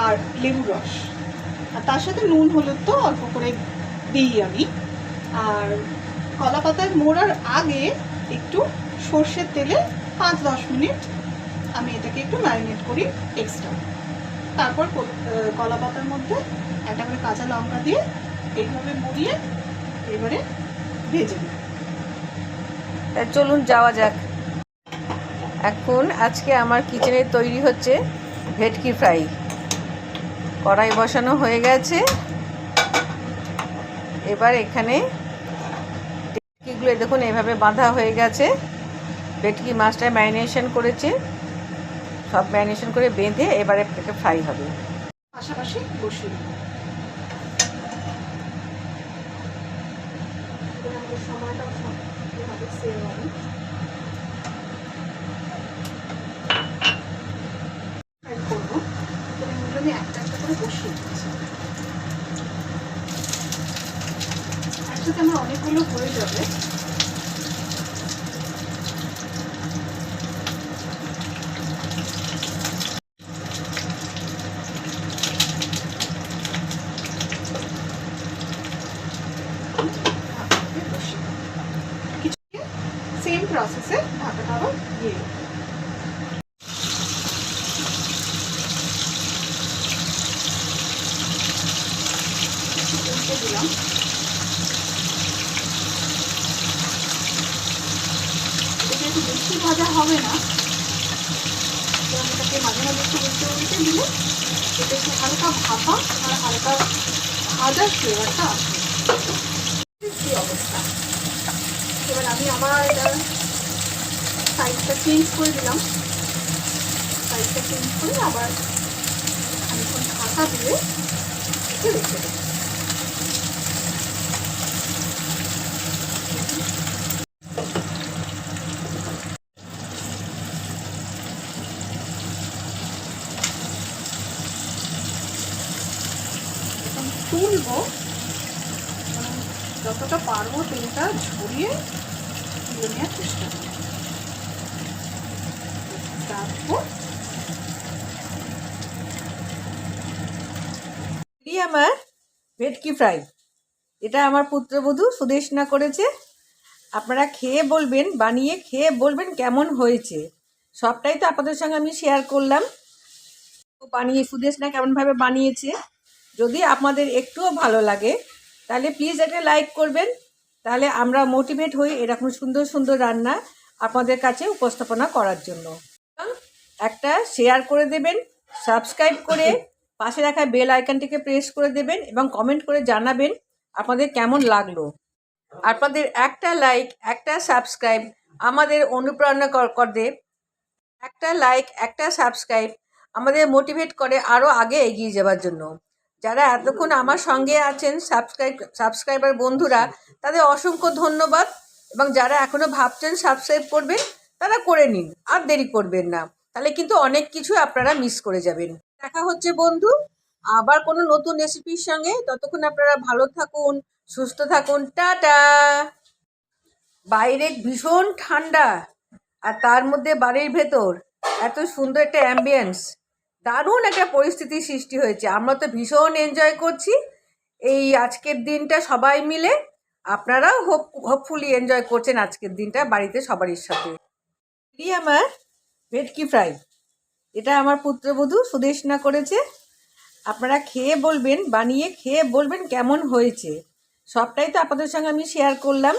আর লেবুর রস, আর তার সাথে নুন হলুদ তো অল্প করে দিই আমি। আর কলা পাতায় মোড়ার আগে একটু সর্ষের তেলে 5-10 মিনিট আমি এটাকে একটু ম্যারিনেট করি এক্সট্রা। তারপর কলা পাতার মধ্যে একটা করে কাঁচা লঙ্কা দিয়ে এইভাবে মুড়িয়ে এবারে ভেজে নিই। চলুন যাওয়া যাক। এখন আজকে আমার কিচেনে তৈরি হচ্ছে ভেটকি ফ্রাই। কড়াই বসানো হয়ে গেছে। এবার এখানে ভেটকিগুলো দেখুন এভাবে বাঁধা হয়ে গেছে। ভেটকি মাছটা ম্যারিনেশন করেছে, সব ম্যারিনেশন করে বেঁধে এবারে এটা ফ্রাই হবে। পাশাপাশি বসিয়ে দিই। সময়টাও সেভ হবে। করবো আমি একটা একটা করে বসিয়ে দিচ্ছি। একসাথে আমার অনেকগুলো হয়ে যাবে। সেম প্রসেসে ঢাকাটা আবার দিয়ে দিলাম। এটা একটু বেশি ভাজা হবে না, এটাকে মাঝে মাঝে একটু উল্টে দিলে এটা একটু হালকা ভাপা আর হালকা ভাজার ফ্লেভারটা আসে। কি অবস্থা। এবার আমি আবার এটা সাইডটা চেঞ্জ করে দিলাম। সাইডটা চেঞ্জ করে আবার খানিকক্ষণ ঢাকা দিয়ে একটু রেখে দেবো। এখন তুলবো, যতটা পারবো তেলটা ঝরিয়ে তুলে নেওয়ার চেষ্টা করবো। আমার ভেটকি ফ্রাই, এটা আমার পুত্রবধূ সুদেশনা করেছে। আপনারা খেয়ে বলবেন, বানিয়ে খেয়ে বলবেন কেমন হয়েছে। সবটাই তো আপনাদের সঙ্গে আমি শেয়ার করলাম। বানিয়ে সুদেশনা কেমনভাবে বানিয়েছে। যদি আপনাদের একটুও ভালো লাগে তাহলে প্লিজ একটা লাইক করবেন, তাহলে আমরা মোটিভেট হই এরকম সুন্দর সুন্দর রান্না আপনাদের কাছে উপস্থাপনা করার জন্য। একটা শেয়ার করে দেবেন, সাবস্ক্রাইব করে পাশে রাখা বেল আইকনটিকে প্রেস করে দেবেন এবং কমেন্ট করে জানাবেন আপনাদের কেমন লাগলো। আপনাদের একটা লাইক, একটা সাবস্ক্রাইব আমাদের অনুপ্রেরণা করে। একটা লাইক, একটা সাবস্ক্রাইব আমাদের মোটিভেট করে আরও আগে এগিয়ে যাওয়ার জন্য। যারা এতক্ষণ আমার সঙ্গে আছেন সাবস্ক্রাইবার বন্ধুরা, তাদের অসংখ্য ধন্যবাদ। এবং যারা এখনও ভাবছেন সাবস্ক্রাইব করবেন, তারা করে নিন, আর দেরি করবেন না, তাহলে কিন্তু অনেক কিছু আপনারা মিস করে যাবেন। দেখা হচ্ছে বন্ধু আবার কোনো নতুন রেসিপির সঙ্গে। ততক্ষণ আপনারা ভালো থাকুন, সুস্থ থাকুন, টাটা। বাইরে ভীষণ ঠান্ডা, আর তার মধ্যে বাড়ির ভেতর এত সুন্দর একটা অ্যাম্বিয়েন্স, দারুণ একটা পরিস্থিতির সৃষ্টি হয়েছে। আমরা তো ভীষণ এনজয় করছি এই আজকের দিনটা সবাই মিলে। আপনারাও হোপফুলি এনজয় করছেন আজকের দিনটা বাড়িতে সবারই সাথে। আমার ভেটকি ফ্রাই, এটা আমার পুত্রবধূ সুদেশনা করেছে। আপনারা খেয়ে বলবেন, বানিয়ে খেয়ে বলবেন কেমন হয়েছে। সবটাই তো আপনাদের সঙ্গে আমি শেয়ার করলাম।